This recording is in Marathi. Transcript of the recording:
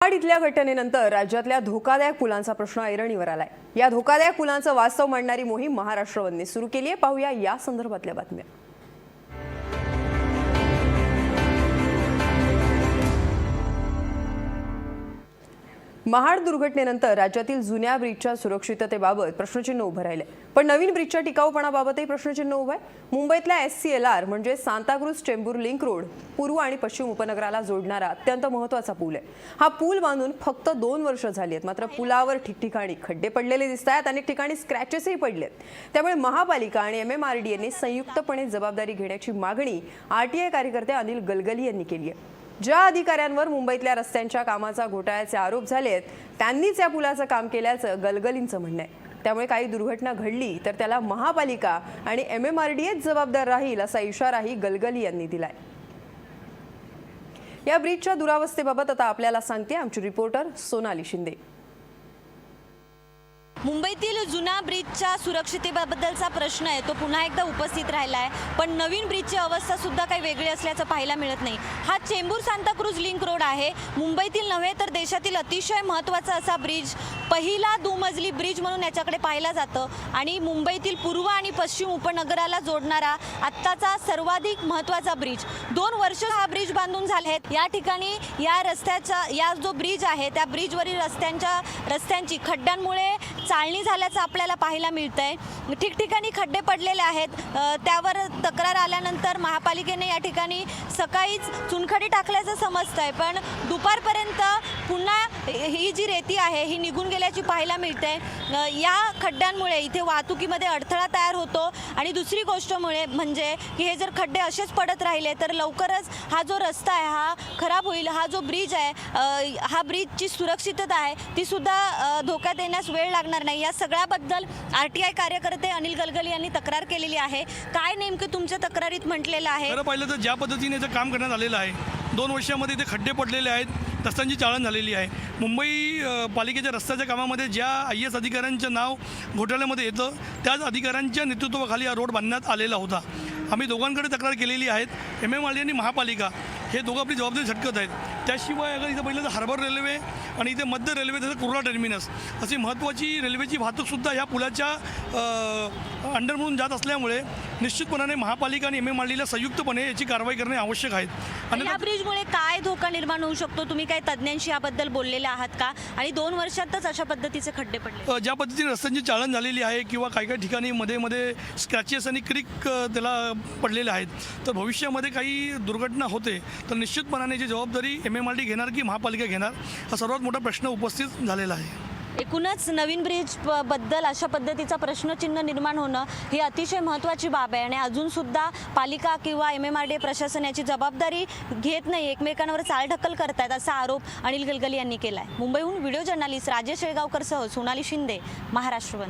महाड इथल्या घटनेनंतर राज्यातल्या धोकादायक पुलांचा प्रश्न ऐरणीवर आलाय। या धोकादायक पुलांचं वास्तव मांडणारी मोहीम महाराष्ट्र वनने सुरू केली आहे। पाहूया या संदर्भातल्या बातम्या। महाड दुर्घटनेनंतर राज्यातील जुन्या ब्रिजच्या सुरक्षिततेबाबत प्रश्नचिन्ह उभं राहिले, पण नवीन ब्रिजच्या टिकाऊपणाबाबतही प्रश्नचिन्ह उभं आहे। मुंबईतल्या SCLR म्हणजे सांताक्रूझ चेंबूर लिंक रोड पूर्व आणि पश्चिम उपनगराला जोडणारा अत्यंत महत्त्वाचा पूल आहे। हा पूल बांधून फक्त 2 वर्ष झाली आहेत, मात्र पुलावर ठिकठिकाणी खड्डे पडलेले दिसतात, अनेक ठिकाणी स्क्रॅचेसही पडलेत। त्यामुळे महापालिका आणि MMRDA यांनी संयुक्तपणे जबाबदारी घेण्याची मागणी RTI कार्यकर्ते अनिल गलगली यांनी केली आहे। ज्या अधिकाऱ्यांवर मुंबईतल्या रस्त्यांच्या कामाचा घोटाळ्याचे आरोप झालेत त्यांनीच या पुलाचं काम केल्याचं गलगलींचं म्हणणं आहे। त्यामुळे काही दुर्घटना घडली तर त्याला महापालिका आणि MMRDA जबाबदार राहील असा इशाराही गलगली यांनी दिलाय। या ब्रिजच्या दुरावस्थेबाबत आता आपल्याला सांगते आमची रिपोर्टर सोनाली शिंदे। मुंबईतील जुना ब्रिजच्या सुरक्षिततेबद्दलचा प्रश्न आहे तो पुन्हा एकदा उपस्थित राहिला आहे, पण नवीन ब्रिजची अवस्था सुद्धा काही वेगळी असल्याचं पाहायला मिळत नाही। हा चेंबूर सांताक्रूझ लिंक रोड आहे। मुंबईतील नव्हे तर देशातील अतिशय महत्त्वाचा असा ब्रिज, पहिला दुमजली ब्रिज म्हणून याच्याकडे पाहिला जातं आणि मुंबईतील पूर्व आणि पश्चिम उपनगराला जोडणारा आत्ताचा सर्वाधिक महत्त्वाचा ब्रिज। 2 वर्ष हा ब्रिज बांधून झाले आहेत। या ठिकाणी या रस्त्याचा या जो ब्रिज आहे त्या ब्रिजवरील रस्त्यांची खड्ड्यांमुळे चालणी झाल्याचं आपल्याला पाहायला मिळतंय। ठिकठिकाणी खड्डे पडलेले आहेत। त्यावर तक्रार आल्यानंतर महापालिकेने या ठिकाणी सकाळीच चुनखडी टाकल्याचं समजतंय, पण दुपारपर्यंत पुन्हा ही जी रेती आहे ही निघून गेल्याची पाहायला मिळते। या खड्ड्यांमुळे इथे वाहतुकीमध्ये अडथळा तयार होतो आणि दुसरी गोष्ट म्हणजे की हे जर खड्डे असेच पडत राहिले तर लवकरच हा जो रस्ता आहे हा खराब होईल। हा जो ब्रिज आहे हा ब्रिजची सुरक्षितता आहे ती सुद्धा धोक्यात येण्यास वेळ लागणार नाही। या सगळ्याबद्दल RTI कार्यकर्ते अनिल गलगली यांनी तक्रार केलेली आहे। काय नेमकं तुमच्या तक्रारीत म्हटलेलं आहे? खरं पाहिलं तर ज्या पद्धतीने याचं काम करण्यात आलेलं आहे, 2 वर्षामध्ये इथे खड्डे पडलेले आहेत, रस्त्यांची चाळण झालेली आहे। मुंबई पालिकेच्या रस्त्याच्या कामामध्ये ज्या IAS अधिकाऱ्यांचं नाव घोटाळ्यामध्ये येतं त्याच अधिकाऱ्यांच्या नेतृत्वाखाली हा रोड बांधण्यात आलेला होता। आम्ही दोघांकडे तक्रार केलेली आहेत। MMRDA आणि महापालिका हे दोघं आपली जबाबदारी झटकत आहेत। त्याशिवाय अगर इथं पहिलं तर हार्बर रेल्वे आणि इथे मध्य रेल्वे तसं कुर्ला टर्मिनस अशी महत्त्वाची रेल्वेची वाहतूकसुद्धा ह्या पुलाच्या अंडर म्हणून जात असल्यामुळे निश्चितपणाने महापालिका आणि MMRDAला संयुक्तपणे याची कारवाई करणे आवश्यक आहे। आणि या ब्रिजमुळे काय धोका निर्माण होऊ शकतो? तुम्ही काय तज्ज्ञांशी याबद्दल बोललेले आहात का? आणि 2 वर्षातच अशा पद्धतीचे खड्डे पडले? ज्या पद्धतीने रस्त्यांची चाळण झालेली आहे किंवा काही ठिकाणी मध्ये स्क्रॅचेस आणि क्रिक त्याला पडलेले आहेत, तर भविष्यामध्ये काही दुर्घटना होते तर निश्चितपणाने याची जबाबदारी MMRDA घेणार की महापालिका घेणार हा सर्वात मोठा प्रश्न उपस्थित झालेला आहे। एकूणच नवीन ब्रिज बद्दल अशा पद्धतीचा प्रश्नचिन्ह निर्माण होणं ही अतिशय महत्त्वाची बाब आहे आणि अजूनसुद्धा पालिका किंवा MMRDA प्रशासन याची जबाबदारी घेत नाही, एकमेकांवर चालढकल करतायत असा आरोप अनिल गलगली यांनी केला आहे। मुंबईहून व्हिडिओ जर्नलिस्ट राजेश शेळगावकरसह सोनाली शिंदे, महाराष्ट्र वन।